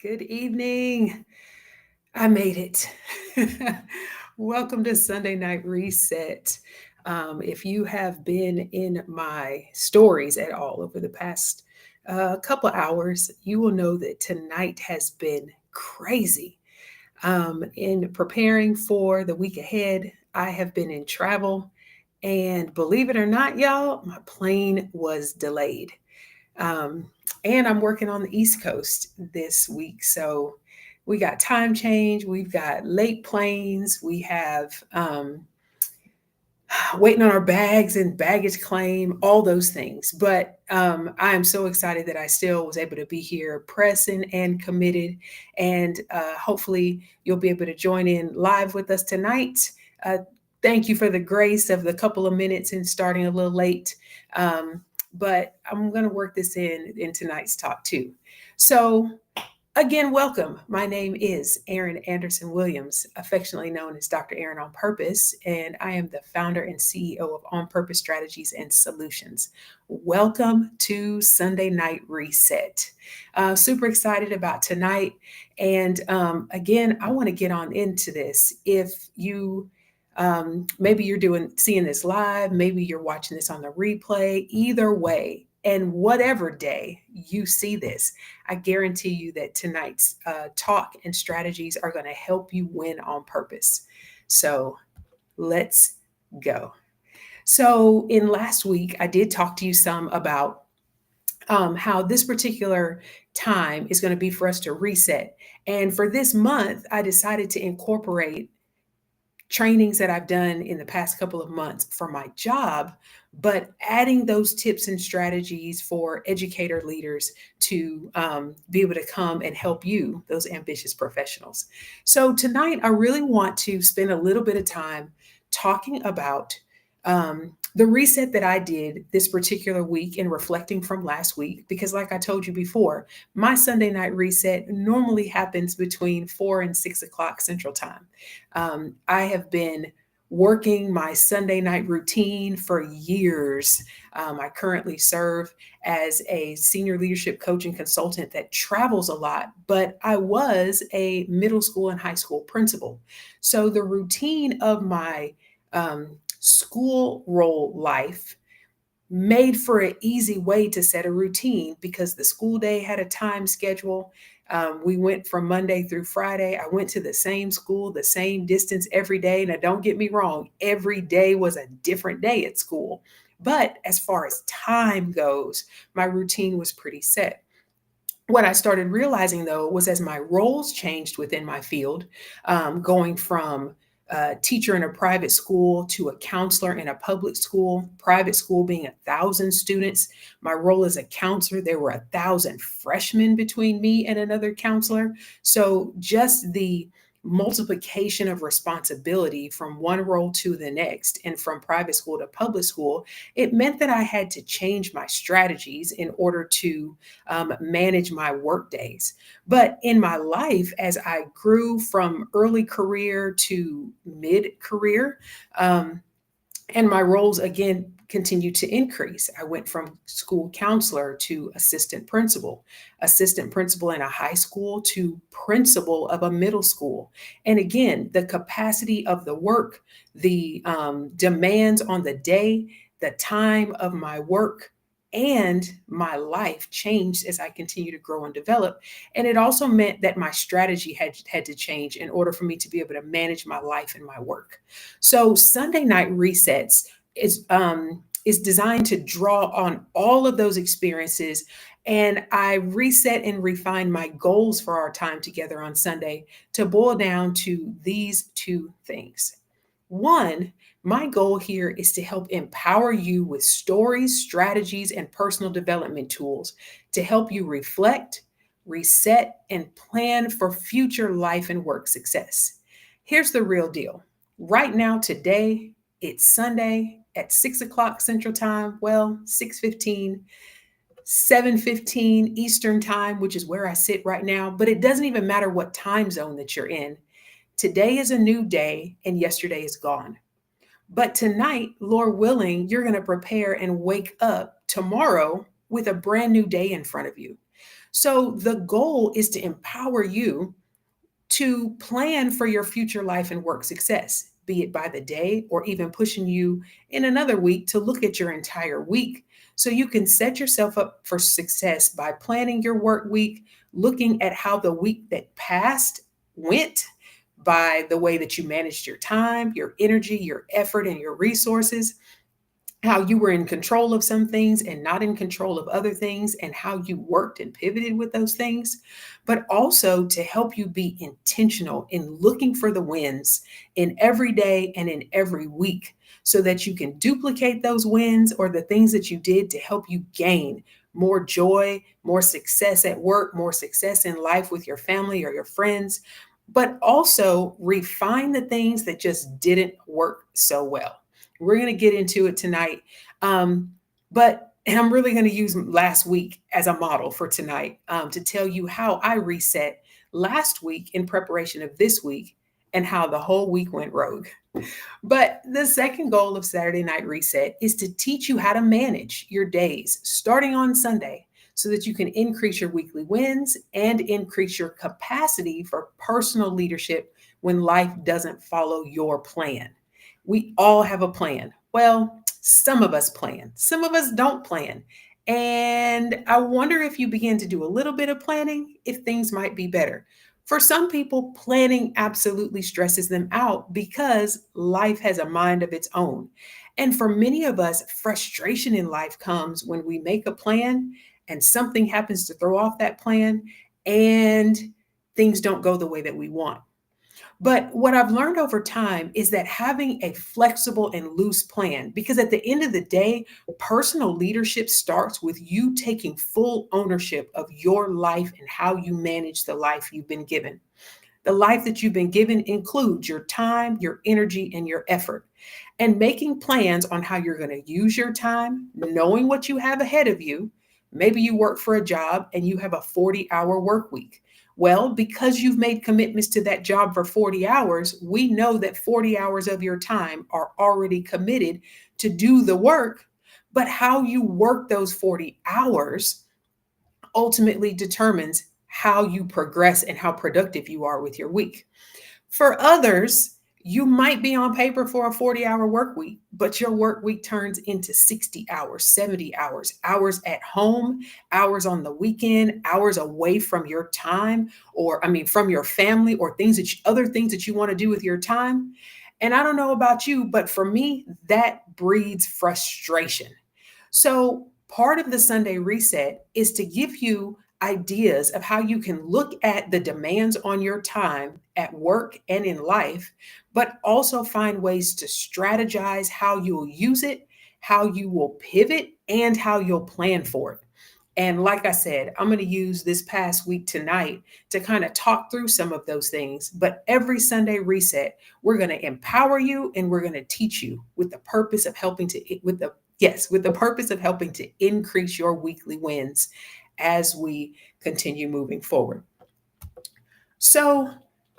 Good evening. I made it. Welcome to Sunday Night Reset. If you have been in my stories at all over the past couple hours, you will know that tonight has been crazy. In preparing for the week ahead, I have been in travel, and believe it or not, y'all, my plane was delayed. Um, and I'm working on the East Coast this week. So we got time change, we've got late planes, we have waiting on our bags and baggage claim, all those things. But I am so excited that I still was able to be here, present and committed. And hopefully you'll be able to join in live with us tonight. Uh, Thank you for the grace of the couple of minutes and starting a little late. Um, but I'm going to work this in tonight's talk too. So again, welcome. My name is Erin Anderson Williams, affectionately known as Dr. Erin on Purpose, and I am the founder and CEO of On Purpose Strategies and Solutions. Welcome to Sunday Night Reset. Super excited about tonight. And again, I want to get on into this. If you maybe you're seeing this live, maybe you're watching this on the replay, either way, and whatever day you see this, I guarantee you that tonight's talk and strategies are going to help you win on purpose. So let's go. So, in last week, I did talk to you some about how this particular time is going to be for us to reset. And for this month, I decided to incorporate trainings that I've done in the past couple of months for my job, but adding those tips and strategies for educator leaders to be able to come and help you, those ambitious professionals. So, tonight, I really want to spend a little bit of time talking about the reset that I did this particular week and reflecting from last week, because, like I told you before, my Sunday night reset normally happens between 4 and 6 o'clock Central Time. I have been working my Sunday night routine for years. I currently serve as a senior leadership coach and consultant that travels a lot, but I was a middle school and high school principal. So the routine of my school role life made for an easy way to set a routine because the school day had a time schedule. We went from Monday through Friday. I went to the same school, the same distance every day. Now, don't get me wrong, every day was a different day at school. But as far as time goes, my routine was pretty set. What I started realizing though was as my roles changed within my field, going from a teacher in a private school to a counselor in a public school, private school being 1,000 students. My role as a counselor, there were 1,000 freshmen between me and another counselor. So just the multiplication of responsibility from one role to the next and from private school to public school, it meant that I had to change my strategies in order to manage my work days. But in my life, as I grew from early career to mid career, um, and my roles again continued to increase. I went from school counselor to assistant principal in a high school to principal of a middle school. And again, the capacity of the work, the demands on the day, the time of my work, and my life changed as I continue to grow and develop. And it also meant that my strategy had to change in order for me to be able to manage my life and my work. So Sunday night resets is designed to draw on all of those experiences. And I reset and refine my goals for our time together on Sunday to boil down to these two things. One, my goal here is to help empower you with stories, strategies, and personal development tools to help you reflect, reset, and plan for future life and work success. Here's the real deal. Right now, today, it's Sunday at 6 o'clock Central Time. Well, 6:15, 7:15 Eastern Time, which is where I sit right now. But it doesn't even matter what time zone that you're in. Today is a new day, and yesterday is gone. But tonight, Lord willing, you're going to prepare and wake up tomorrow with a brand new day in front of you. So the goal is to empower you to plan for your future life and work success, be it by the day or even pushing you in another week to look at your entire week so you can set yourself up for success by planning your work week, looking at how the week that passed went by the way that you managed your time, your energy, your effort, and your resources, how you were in control of some things and not in control of other things, and how you worked and pivoted with those things, but also to help you be intentional in looking for the wins in every day and in every week so that you can duplicate those wins or the things that you did to help you gain more joy, more success at work, more success in life with your family or your friends, but also refine the things that just didn't work so well. We're going to get into it tonight. Um, and I'm really going to use last week as a model for tonight to tell you how I reset last week in preparation of this week and how the whole week went rogue. But the second goal of Saturday Night Reset is to teach you how to manage your days starting on Sunday so that you can increase your weekly wins and increase your capacity for personal leadership when life doesn't follow your plan. We all have a plan. Well, some of us plan, some of us don't plan. And I wonder if you begin to do a little bit of planning, if things might be better. For some people, planning absolutely stresses them out because life has a mind of its own. And for many of us, frustration in life comes when we make a plan and something happens to throw off that plan and things don't go the way that we want. But what I've learned over time is that having a flexible and loose plan, because at the end of the day, personal leadership starts with you taking full ownership of your life and how you manage the life you've been given. The life that you've been given includes your time, your energy, and your effort. And making plans on how you're going to use your time, knowing what you have ahead of you. Maybe you work for a job and you have a 40-hour work week. Well, because you've made commitments to that job for 40 hours, we know that 40 hours of your time are already committed to do the work. But how you work those 40 hours ultimately determines how you progress and how productive you are with your week. For others, you might be on paper for a 40-hour work week, but your work week turns into 60 hours, 70 hours, hours at home, hours on the weekend, hours away from your time, or I mean, from your family, or other things that you want to do with your time. And I don't know about you, but for me, that breeds frustration. So, part of the Sunday reset is to give you ideas of how you can look at the demands on your time at work and in life, but also find ways to strategize how you'll use it, how you will pivot, and how you'll plan for it. And like I said, I'm going to use this past week tonight to kind of talk through some of those things. But every Sunday reset, we're going to empower you and we're going to teach you with the purpose of helping to, with the purpose of helping to increase your weekly wins as we continue moving forward. So,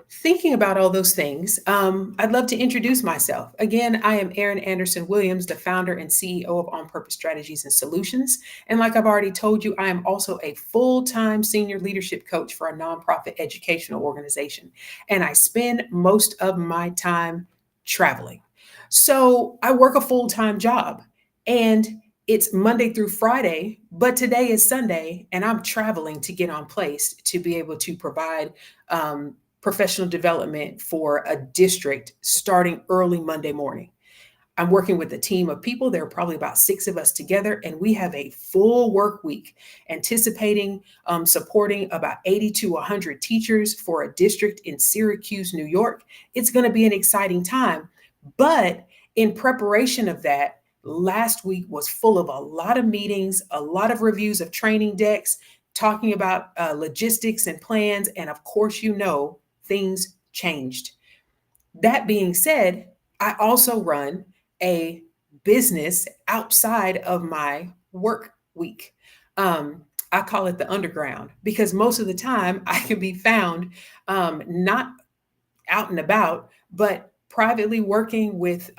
thinking about all those things, I'd love to introduce myself. Again, I am Erin Anderson Williams, the founder and CEO of On Purpose Strategies and Solutions. And like I've already told you, I am also a full time senior leadership coach for a nonprofit educational organization. And I spend most of my time traveling. So I work a full time job. And it's Monday through Friday, but today is Sunday, and I'm traveling to get on place to be able to provide professional development for a district starting early Monday morning. I'm working with a team of people. There are probably about 6 of us together, and we have a full work week anticipating supporting about 80 to 100 teachers for a district in Syracuse, New York. It's going to be an exciting time. But in preparation of that, last week was full of a lot of meetings, a lot of reviews of training decks, talking about logistics and plans. And of course, things changed. That being said, I also run a business outside of my work week. I call it the underground because most of the time I can be found not out and about, but privately working with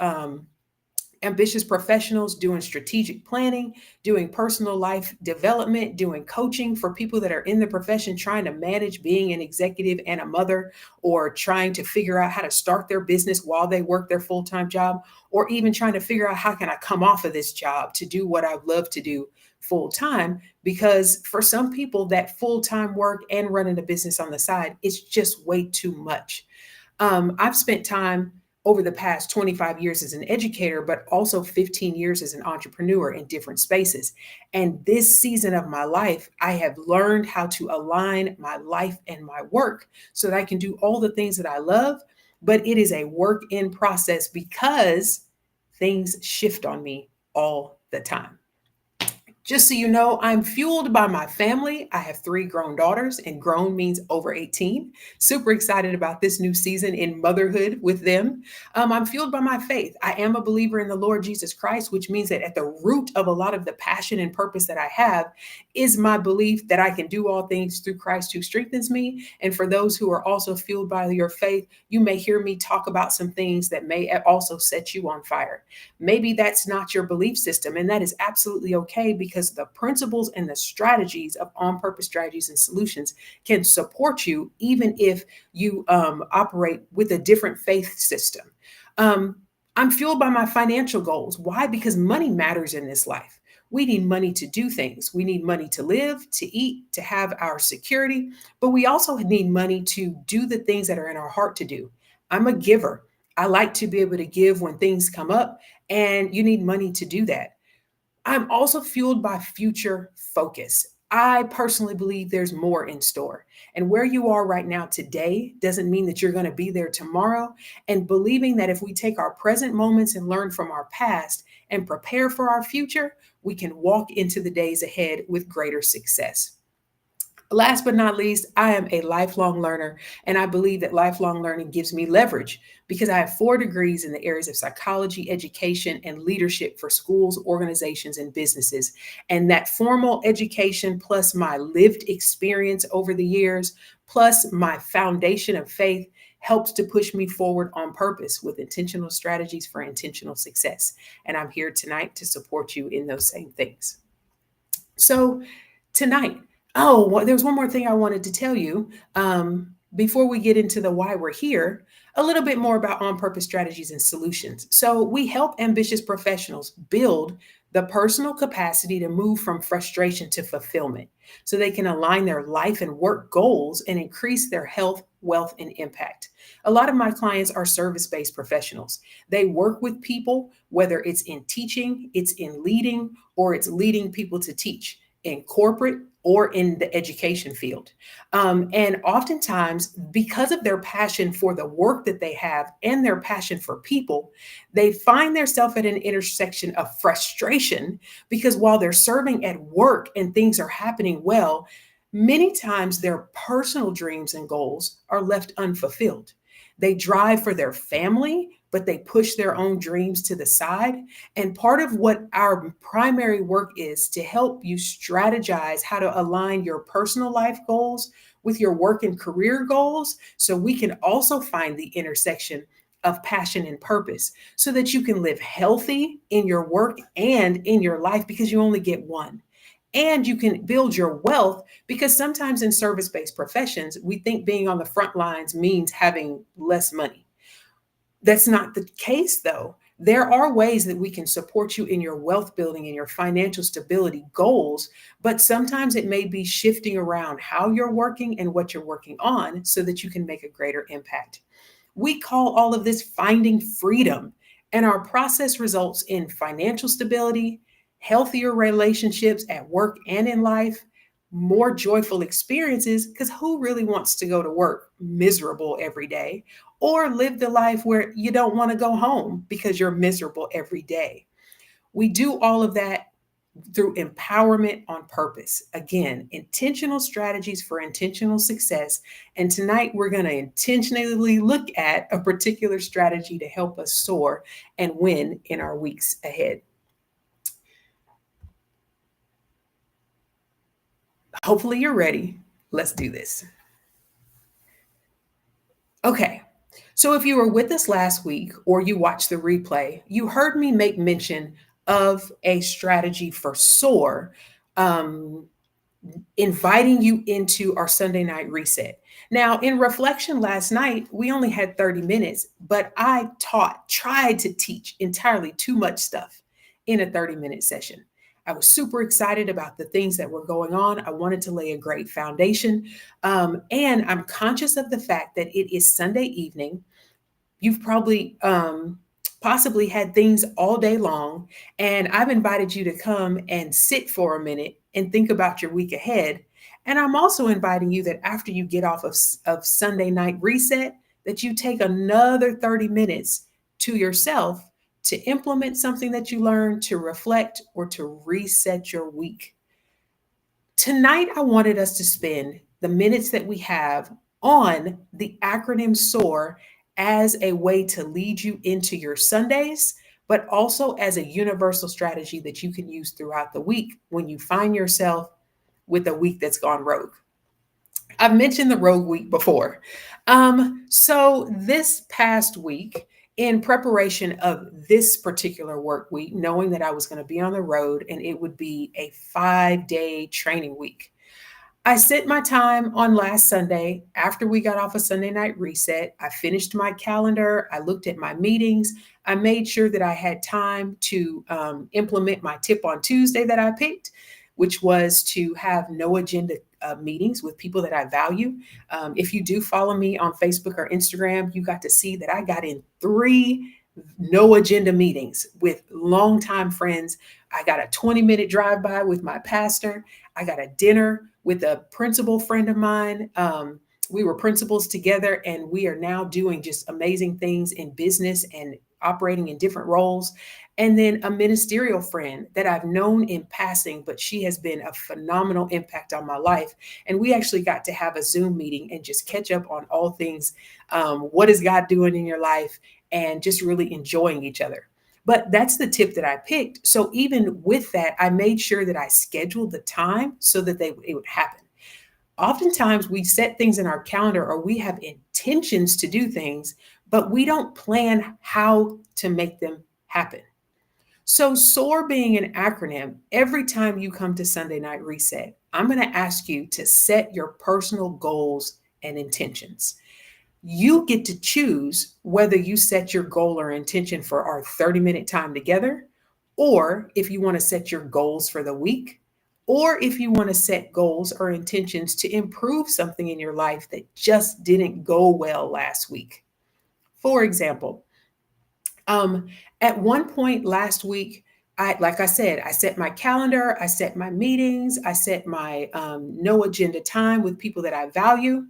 ambitious professionals doing strategic planning, doing personal life development, doing coaching for people that are in the profession trying to manage being an executive and a mother, or trying to figure out how to start their business while they work their full-time job, or even trying to figure out how can I come off of this job to do what I love to do full time, because for some people that full-time work and running a business on the side is just way too much. I've spent time over the past 25 years as an educator, but also 15 years as an entrepreneur in different spaces. And this season of my life, I have learned how to align my life and my work so that I can do all the things that I love. But it is a work in process because things shift on me all the time. Just so you know, I'm fueled by my family. I have three grown daughters, and grown means over 18. Super excited about this new season in motherhood with them. I'm fueled by my faith. I am a believer in the Lord Jesus Christ, which means that at the root of a lot of the passion and purpose that I have is my belief that I can do all things through Christ who strengthens me. And for those who are also fueled by your faith, you may hear me talk about some things that may also set you on fire. Maybe that's not your belief system, and that is absolutely okay, because the principles and the strategies of on purpose strategies and solutions can support you even if you operate with a different faith system. Um, I'm fueled by my financial goals. Why? Because money matters in this life. We need money to do things. We need money to live, to eat, to have our security, but we also need money to do the things that are in our heart to do. I'm a giver. I like to be able to give when things come up, and you need money to do that. I'm also fueled by future focus. I personally believe there's more in store. And where you are right now today doesn't mean that you're going to be there tomorrow. And believing that if we take our present moments and learn from our past and prepare for our future, we can walk into the days ahead with greater success. Last but not least, I am a lifelong learner, and I believe that lifelong learning gives me leverage because I have 4 degrees in the areas of psychology, education, and leadership for schools, organizations, and businesses. And that formal education, plus my lived experience over the years, plus my foundation of faith, helps to push me forward on purpose with intentional strategies for intentional success. And I'm here tonight to support you in those same things. So, tonight, there's one more thing I wanted to tell you before we get into the why we're here. A little bit more about on purpose strategies and solutions. So, we help ambitious professionals build the personal capacity to move from frustration to fulfillment so they can align their life and work goals and increase their health, wealth, and impact. A lot of my clients are service based professionals. They work with people, whether it's in teaching, it's in leading, or it's leading people to teach in corporate or in the education field. And oftentimes, because of their passion for the work that they have and their passion for people, they find themselves at an intersection of frustration because while they're serving at work and things are happening well, many times their personal dreams and goals are left unfulfilled. They drive for their family, but they push their own dreams to the side. And part of what our primary work is to help you strategize how to align your personal life goals with your work and career goals so we can also find the intersection of passion and purpose so that you can live healthy in your work and in your life because you only get one. And you can build your wealth because sometimes in service based professions, we think being on the front lines means having less money. That's not the case, though. There are ways that we can support you in your wealth building and your financial stability goals, but sometimes it may be shifting around how you're working and what you're working on so that you can make a greater impact. We call all of this finding freedom, and our process results in financial stability, healthier relationships at work and in life, more joyful experiences, because who really wants to go to work miserable every day or live the life where you don't want to go home because you're miserable every day? We do all of that through empowerment on purpose. Again, intentional strategies for intentional success. And tonight we're going to intentionally look at a particular strategy to help us soar and win in our weeks ahead. Hopefully, you're ready. Let's do this. Okay. So, if you were with us last week or you watched the replay, you heard me make mention of a strategy for SOAR, um, inviting you into our Sunday night reset. Now, in reflection last night, we only had 30 minutes, but tried to teach entirely too much stuff in a 30-minute session. I was super excited about the things that were going on. I wanted to lay a great foundation. And I'm conscious of the fact that it is Sunday evening. You've probably possibly had things all day long, and I've invited you to come and sit for a minute and think about your week ahead. And I'm also inviting you that after you get off of Sunday night reset, that you take another 30 minutes to yourself to implement something that you learned, to reflect, or to reset your week. Tonight, I wanted us to spend the minutes that we have on the acronym SOAR as a way to lead you into your Sundays, but also as a universal strategy that you can use throughout the week when you find yourself with a week that's gone rogue. I've mentioned the rogue week before. So this past week, in preparation of this particular work week, knowing that I was going to be on the road and it would be a 5-day training week, I set my time on last Sunday after we got off a Sunday night reset. I finished my calendar. I looked at my meetings. I made sure that I had time to implement my tip on Tuesday that I picked, which was to have no agenda meetings with people that I value. If you do follow me on Facebook or Instagram, you got to see that I got in 3 no agenda meetings with longtime friends. I got a 20-minute drive by with my pastor. I got a dinner with a principal friend of mine. We were principals together, and we are now doing just amazing things in business and operating in different roles. And then a ministerial friend that I've known in passing, but she has been a phenomenal impact on my life. And we actually got to have a Zoom meeting and just catch up on all things. What is God doing in your life? And just really enjoying each other. But that's the tip that I picked. So even with that, I made sure that I scheduled the time so that it would happen. Oftentimes we set things in our calendar or we have intentions to do things, but we don't plan how to make them happen. So SOAR being an acronym, every time you come to Sunday Night Reset, I'm going to ask you to set your personal goals and intentions. You get to choose whether you set your goal or intention for our 30-minute time together, or if you want to set your goals for the week, or if you want to set goals or intentions to improve something in your life that just didn't go well last week. For example, um, at one point last week, like I said, I set my calendar, I set my meetings, I set my no agenda time with people that I value.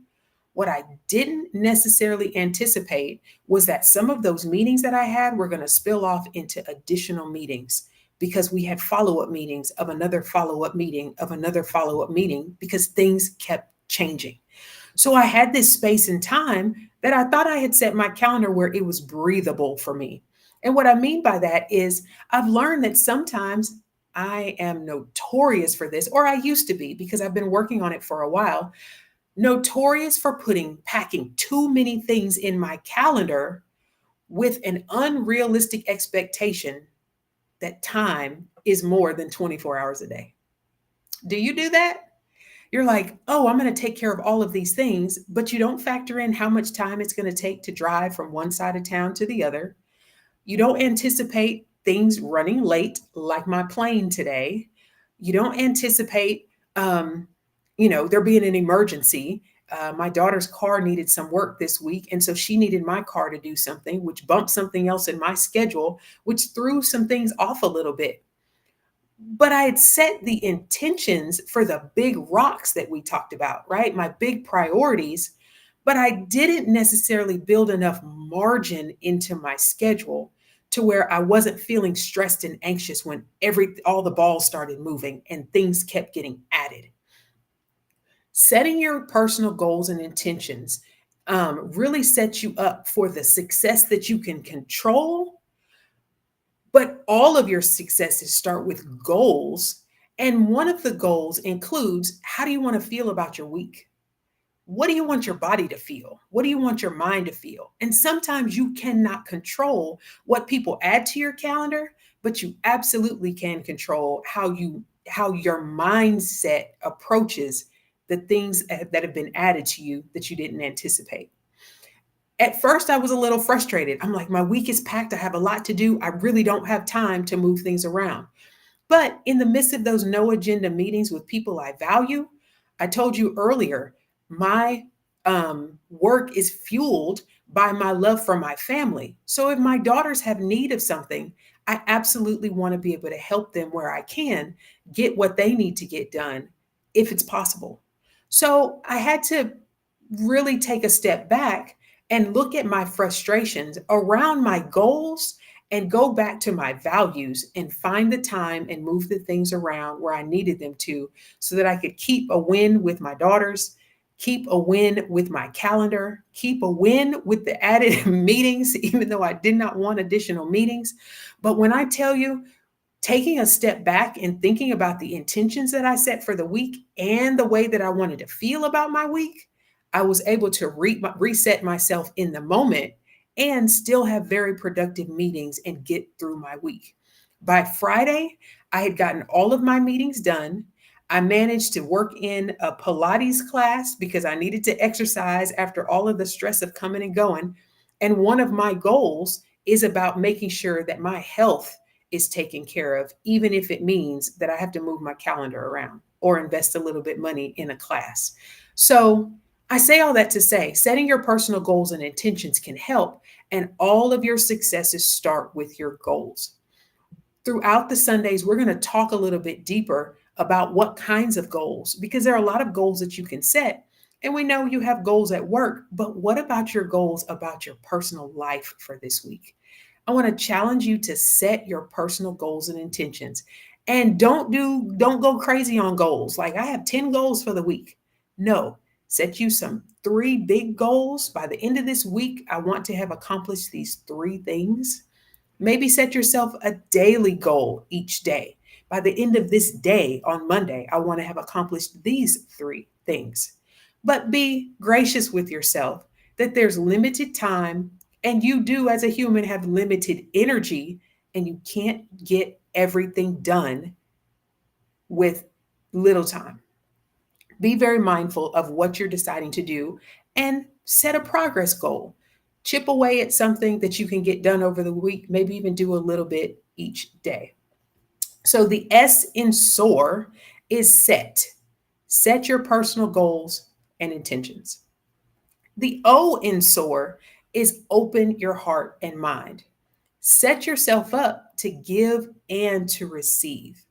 What I didn't necessarily anticipate was that some of those meetings that I had were going to spill off into additional meetings because we had follow up meetings of another follow up meeting of another follow up meeting because things kept changing. So I had this space and time that I thought I had set my calendar where it was breathable for me. And what I mean by that is I've learned that sometimes I am notorious for this, or I used to be because I've been working on it for a while, notorious for packing too many things in my calendar with an unrealistic expectation that time is more than 24 hours a day. Do you do that? You're like, oh, I'm going to take care of all of these things, but you don't factor in how much time it's going to take to drive from one side of town to the other. You don't anticipate things running late, like my plane today. You don't anticipate, there being an emergency. My daughter's car needed some work this week, and so she needed my car to do something, which bumped something else in my schedule, which threw some things off a little bit. But I had set the intentions for the big rocks that we talked about, right? My big priorities, but I didn't necessarily build enough margin into my schedule to where I wasn't feeling stressed and anxious when all the balls started moving and things kept getting added. Setting your personal goals and intentions really sets you up for the success that you can control, but all of your successes start with goals. And one of the goals includes, how do you want to feel about your week? What do you want your body to feel? What do you want your mind to feel? And sometimes you cannot control what people add to your calendar, but you absolutely can control how your mindset approaches the things that have been added to you that you didn't anticipate. At first, I was a little frustrated. I'm like, my week is packed. I have a lot to do. I really don't have time to move things around. But in the midst of those no agenda meetings with people I value, I told you earlier, my work is fueled by my love for my family. So if my daughters have need of something, I absolutely want to be able to help them where I can get what they need to get done if it's possible. So I had to really take a step back and look at my frustrations around my goals and go back to my values and find the time and move the things around where I needed them to so that I could keep a win with my daughters, keep a win with my calendar, keep a win with the added meetings, even though I did not want additional meetings. But when I tell you, taking a step back and thinking about the intentions that I set for the week and the way that I wanted to feel about my week, I was able to reset myself in the moment and still have very productive meetings and get through my week. By Friday, I had gotten all of my meetings done. I managed to work in a Pilates class because I needed to exercise after all of the stress of coming and going. And one of my goals is about making sure that my health is taken care of, even if it means that I have to move my calendar around or invest a little bit money in a class. So I say all that to say, setting your personal goals and intentions can help, and all of your successes start with your goals. Throughout the Sundays, we're going to talk a little bit deeper about what kinds of goals, because there are a lot of goals that you can set. And we know you have goals at work, but what about your goals about your personal life for this week? I want to challenge you to set your personal goals and intentions. And don't go crazy on goals. Like I have 10 goals for the week. No, set you some 3 big goals. By the end of this week, I want to have accomplished these 3 things. Maybe set yourself a daily goal each day. By the end of this day on Monday, I want to have accomplished these 3 things. But be gracious with yourself that there's limited time and you do, as a human, have limited energy and you can't get everything done with little time. Be very mindful of what you're deciding to do and set a progress goal. Chip away at something that you can get done over the week, maybe even do a little bit each day. So the S in SOAR is set. Set your personal goals and intentions. The O in SOAR is open your heart and mind. Set yourself up to give and to receive.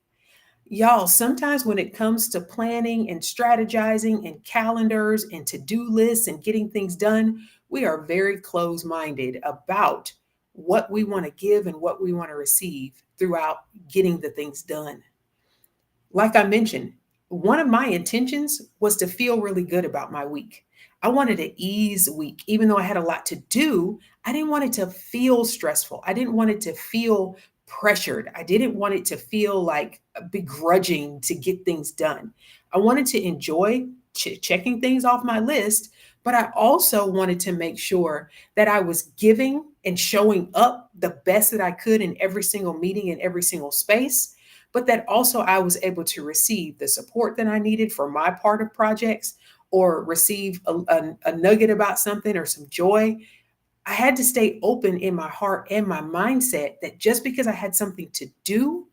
Y'all, sometimes when it comes to planning and strategizing and calendars and to do lists and getting things done, we are very close minded about what we want to give and what we want to receive throughout getting the things done. Like I mentioned, one of my intentions was to feel really good about my week. I wanted to ease the week, even though I had a lot to do. I didn't want it to feel stressful. I didn't want it to feel pressured. I didn't want it to feel like begrudging to get things done. I wanted to enjoy checking things off my list, but I also wanted to make sure that I was giving and showing up the best that I could in every single meeting, in every single space, but that also I was able to receive the support that I needed for my part of projects or receive a nugget about something or some joy. I had to stay open in my heart and my mindset that just because I had something to do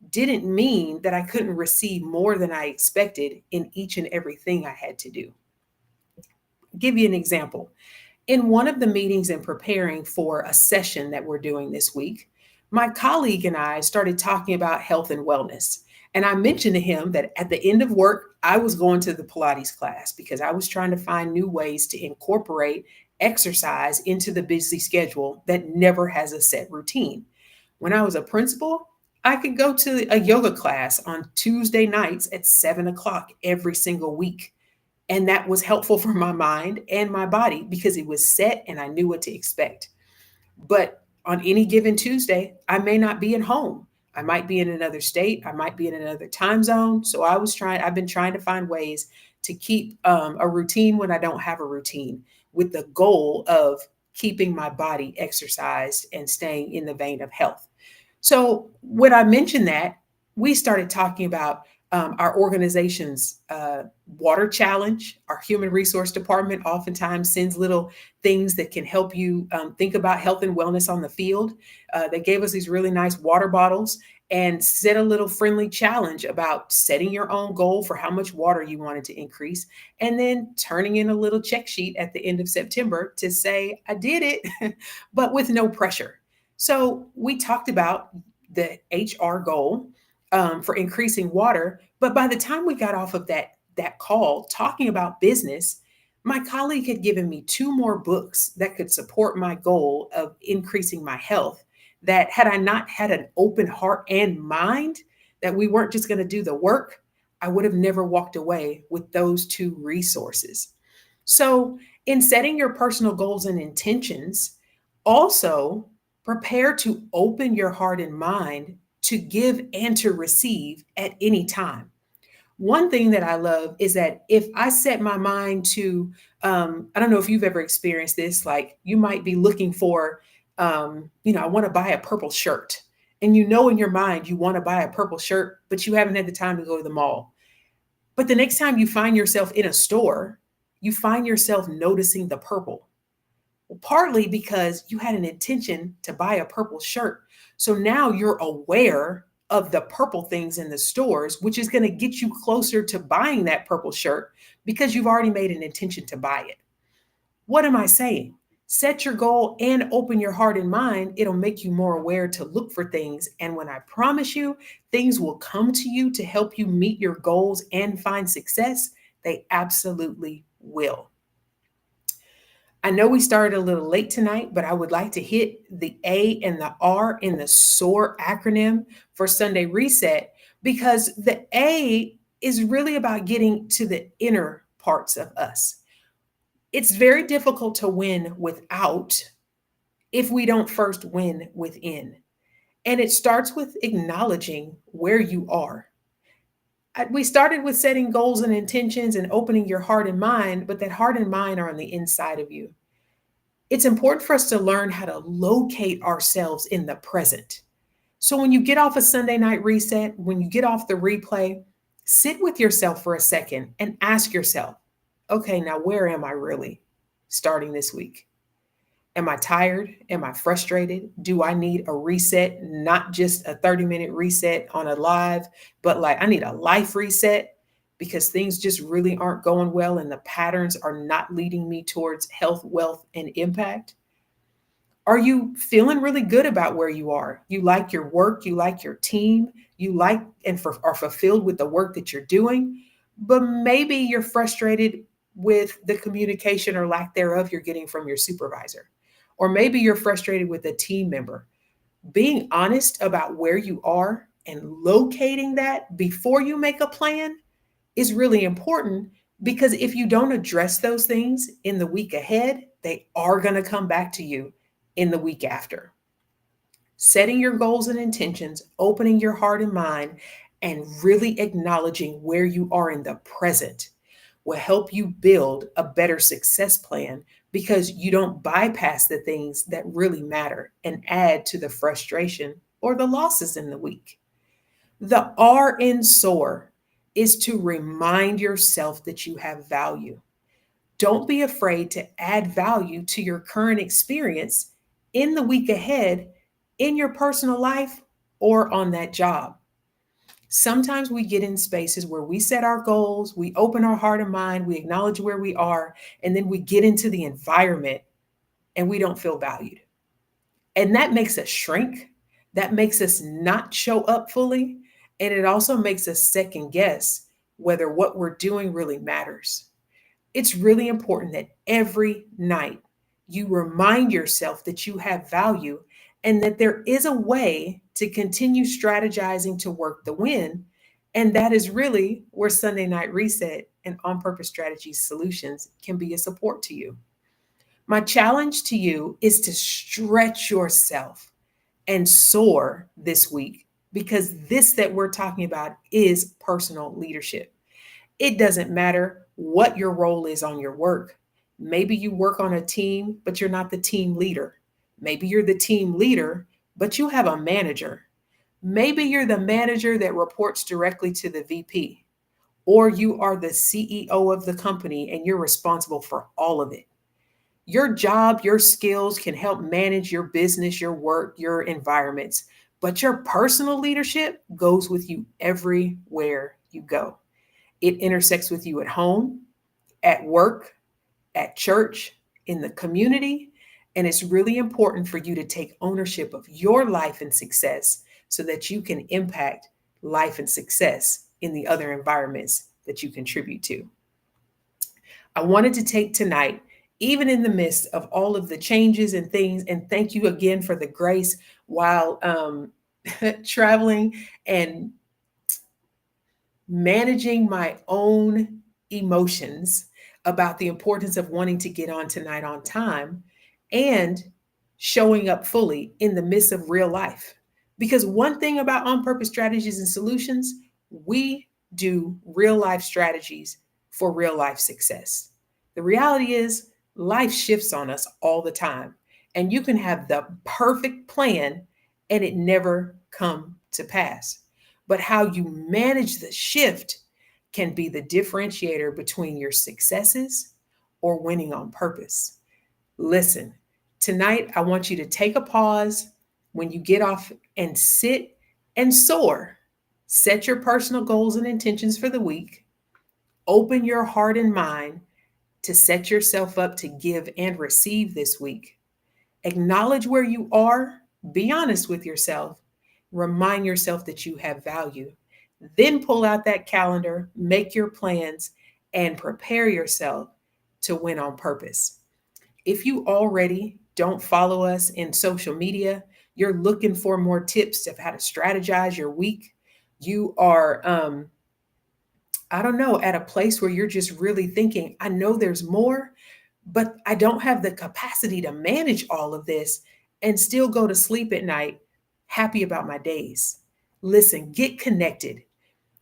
didn't mean that I couldn't receive more than I expected in each and everything I had to do. Give you an example. In one of the meetings and preparing for a session that we're doing this week, my colleague and I started talking about health and wellness. And I mentioned to him that at the end of work, I was going to the Pilates class because I was trying to find new ways to incorporate exercise into the busy schedule that never has a set routine. When I was a principal, I could go to a yoga class on Tuesday nights at 7 o'clock every single week. And that was helpful for my mind and my body because it was set and I knew what to expect. But on any given Tuesday, I may not be at home. I might be in another state. I might be in another time zone. So I've been trying to find ways to keep a routine when I don't have a routine, with the goal of keeping my body exercised and staying in the vein of health. So when I mentioned that, we started talking about our organization's water challenge. Our human resource department oftentimes sends little things that can help you think about health and wellness on the field. They gave us these really nice water bottles and set a little friendly challenge about setting your own goal for how much water you wanted to increase, and then turning in a little check sheet at the end of September to say, I did it, but with no pressure. So we talked about the HR goal for increasing water, but by the time we got off of that call talking about business, my colleague had given me two more books that could support my goal of increasing my health. That had I not had an open heart and mind, that we weren't just going to do the work, I would have never walked away with those two resources. So, in setting your personal goals and intentions, also prepare to open your heart and mind to give and to receive at any time. One thing that I love is that if I set my mind to, I don't know if you've ever experienced this, like you might be looking for, I want to buy a purple shirt. And you know in your mind you want to buy a purple shirt, but you haven't had the time to go to the mall. But the next time you find yourself in a store, you find yourself noticing the purple. Well, partly because you had an intention to buy a purple shirt. So now you're aware of the purple things in the stores, which is going to get you closer to buying that purple shirt because you've already made an intention to buy it. What am I saying? Set your goal and open your heart and mind. It'll make you more aware to look for things. And when I promise you, things will come to you to help you meet your goals and find success, they absolutely will. I know we started a little late tonight, but I would like to hit the A and the R in the SOAR acronym for Sunday Reset, because the A is really about getting to the inner parts of us. It's very difficult to win without if we don't first win within. And it starts with acknowledging where you are. We started with setting goals and intentions and opening your heart and mind, but that heart and mind are on the inside of you. It's important for us to learn how to locate ourselves in the present. So when you get off a Sunday night reset, when you get off the replay, sit with yourself for a second and ask yourself, okay, now where am I really starting this week? Am I tired? Am I frustrated? Do I need a reset? Not just a 30-minute reset on a live, but like I need a life reset because things just really aren't going well and the patterns are not leading me towards health, wealth, and impact. Are you feeling really good about where you are? You like your work, you like your team, you like and are fulfilled with the work that you're doing, but maybe you're frustrated with the communication or lack thereof you're getting from your supervisor. Or maybe you're frustrated with a team member. Being honest about where you are and locating that before you make a plan is really important, because if you don't address those things in the week ahead, they are going to come back to you in the week after. Setting your goals and intentions, opening your heart and mind, and really acknowledging where you are in the present will help you build a better success plan, because you don't bypass the things that really matter and add to the frustration or the losses in the week. The R in SOAR is to remind yourself that you have value. Don't be afraid to add value to your current experience in the week ahead, in your personal life, or on that job. Sometimes we get in spaces where we set our goals, we open our heart and mind, we acknowledge where we are, and then we get into the environment and we don't feel valued. And that makes us shrink. That makes us not show up fully. And it also makes us second guess whether what we're doing really matters. It's really important that every night you remind yourself that you have value and that there is a way to continue strategizing to work the win. And that is really where Sunday Night Reset and On Purpose Strategies Solutions can be a support to you. My challenge to you is to stretch yourself and soar this week, because this that we're talking about is personal leadership. It doesn't matter what your role is on your work. Maybe you work on a team, but you're not the team leader. Maybe you're the team leader, but you have a manager. Maybe you're the manager that reports directly to the VP, or you are the CEO of the company and you're responsible for all of it. Your job, your skills can help manage your business, your work, your environments, but your personal leadership goes with you everywhere you go. It intersects with you at home, at work, at church, in the community. And it's really important for you to take ownership of your life and success so that you can impact life and success in the other environments that you contribute to. I wanted to take tonight, even in the midst of all of the changes and things, and thank you again for the grace while traveling and managing my own emotions about the importance of wanting to get on tonight on time and showing up fully in the midst of real life. Because one thing about On Purpose Strategies and Solutions, we do real life strategies for real life success. The reality is, life shifts on us all the time, and you can have the perfect plan and it never come to pass. But how you manage the shift can be the differentiator between your successes or winning on purpose. Listen, tonight I want you to take a pause when you get off and sit and soar. Set your personal goals and intentions for the week. Open your heart and mind to set yourself up to give and receive this week. Acknowledge where you are, be honest with yourself, remind yourself that you have value. Then pull out that calendar, make your plans, and prepare yourself to win on purpose. If you already don't follow us in social media, you're looking for more tips of how to strategize your week. You are, I don't know, at a place where you're just really thinking, I know there's more, but I don't have the capacity to manage all of this and still go to sleep at night happy about my days. Listen, get connected.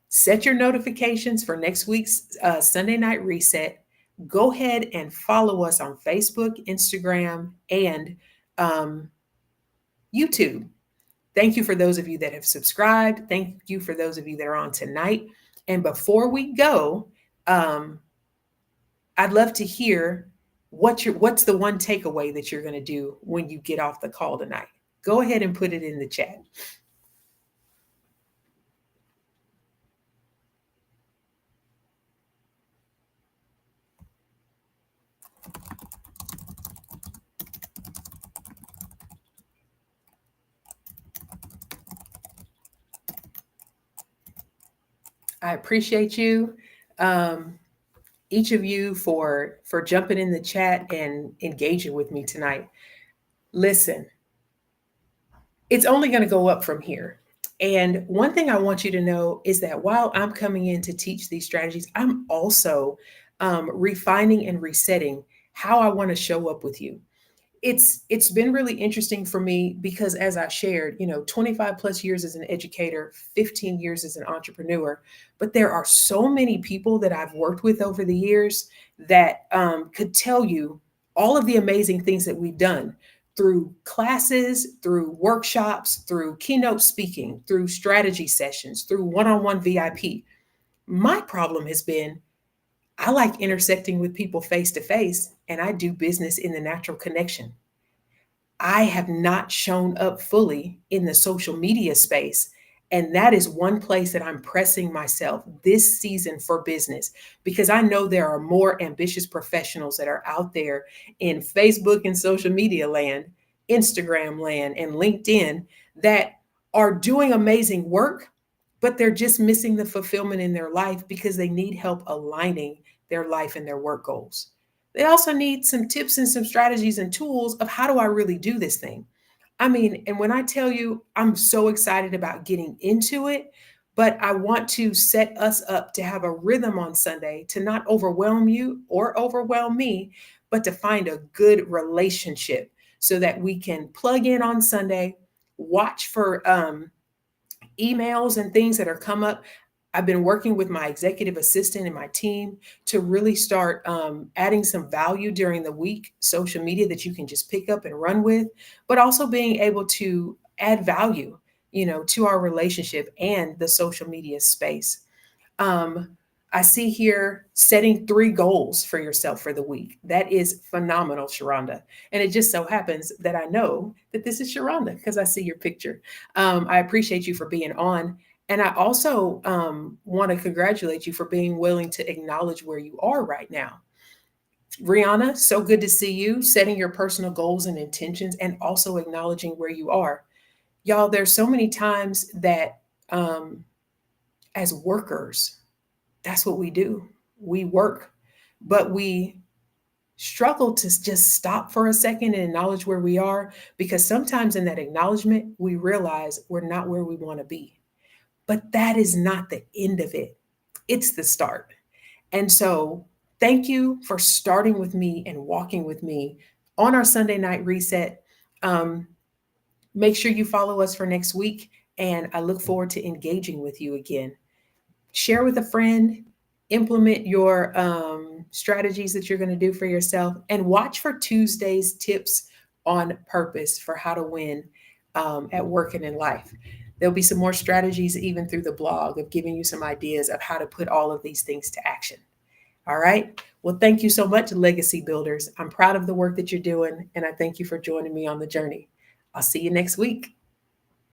Set your notifications for next week's Sunday Night Reset. Go ahead and follow us on Facebook, Instagram, and um, YouTube. Thank you for those of you that have subscribed. Thank you for those of you that are on tonight. And before we go, um, I'd love to hear what's the one takeaway that you're going to do when you get off the call tonight. Go ahead and put it in the chat. I appreciate you, um, each of you, for jumping in the chat and engaging with me tonight. Listen, it's only going to go up from here. And one thing I want you to know is that while I'm coming in to teach these strategies, I'm also refining and resetting how I want to show up with you. It's been really interesting for me because, as I shared, 25 plus years as an educator, 15 years as an entrepreneur, but there are so many people that I've worked with over the years that could tell you all of the amazing things that we've done through classes, through workshops, through keynote speaking, through strategy sessions, through one-on-one VIP. My problem has been I like intersecting with people face to face, and I do business in the natural connection. I have not shown up fully in the social media space. And that is one place that I'm pressing myself this season for business, because I know there are more ambitious professionals that are out there in Facebook and social media land, Instagram land, and LinkedIn that are doing amazing work, but they're just missing the fulfillment in their life because they need help aligning their life and their work goals. They also need some tips and some strategies and tools of how do I really do this thing? I mean, and when I tell you, I'm so excited about getting into it, but I want to set us up to have a rhythm on Sunday to not overwhelm you or overwhelm me, but to find a good relationship so that we can plug in on Sunday, watch for emails and things that are come up. I've been working with my executive assistant and my team to really start adding some value during the week, social media that you can just pick up and run with, but also being able to add value, to our relationship and the social media space. Um, I see here setting 3 goals for yourself for the week. That is phenomenal, Sharonda. And it just so happens that I know that this is Sharonda because I see your picture. I appreciate you for being on. And I also want to congratulate you for being willing to acknowledge where you are right now. Rihanna, so good to see you setting your personal goals and intentions and also acknowledging where you are. Y'all, there's so many times that as workers, that's what we do. We work, but we struggle to just stop for a second and acknowledge where we are because sometimes in that acknowledgement, we realize we're not where we want to be. But that is not the end of it, it's the start. And so, thank you for starting with me and walking with me on our Sunday night reset. Um, Make sure you follow us for next week, and I look forward to engaging with you again. Share with a friend, implement your strategies that you're going to do for yourself, and watch for Tuesday's tips on purpose for how to win at work and in life. There'll be some more strategies, even through the blog, of giving you some ideas of how to put all of these things to action. All right. Well, thank you so much, Legacy Builders. I'm proud of the work that you're doing, and I thank you for joining me on the journey. I'll see you next week.